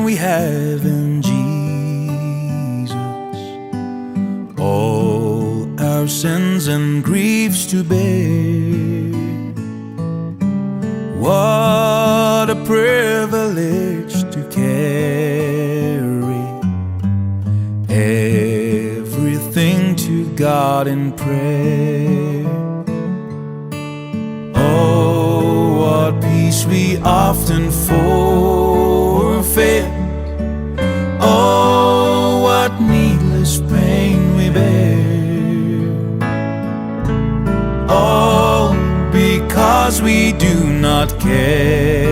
we have in Jesus. All our sins and griefs to bear. What a privilege to carry everything to God in prayer. Oh, what peace we often forfeit. Oh, what needless pain we bear. All because we do not care.